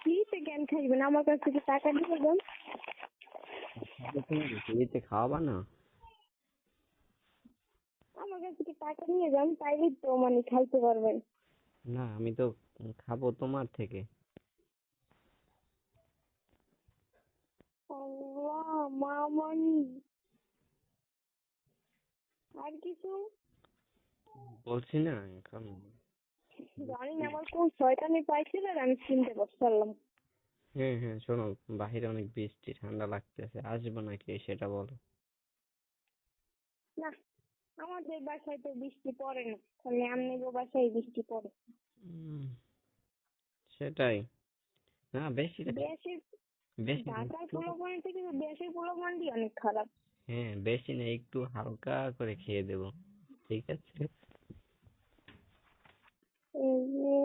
ফ্রিতে জ্ঞান খাইবেন, আমার কাছ থেকে টাকা দিয়ে দেন। তুমি ফ্রিতে খাওয়াবা না? আমার কাছ থেকে টাকা নিয়ে যান, তাইলেই তো মানে খাইতে পারবেন। না, আমি তো খাবো তোমার থেকে। আল্লাহ, মামনি। আর কিছু? বলছি না এখন। জানি না আমার কোন শয়তানি পাইছিল আর আমি চিনতে পারছিলাম। হ্যাঁ হ্যাঁ, শোনো, বাহিরে অনেক বৃষ্টি, ঠান্ডা লাগতেছে, আসবে নাকি সেটা বলো। না, আমাদের বাসায় তো বৃষ্টি পড়ে না, খালি আমনিগো বাসায় বৃষ্টি পড়ে। উম, সেটাই। না, বেশি না, দেশের বেশি না, ঢাকার একটু। পোলাপান থেকে দেশের পোলাপানটি অনেক খারাপ। হ্যাঁ, বেশি না, একটু হালকা করে খেয়ে দেবো, ঠিক আছে? এই যে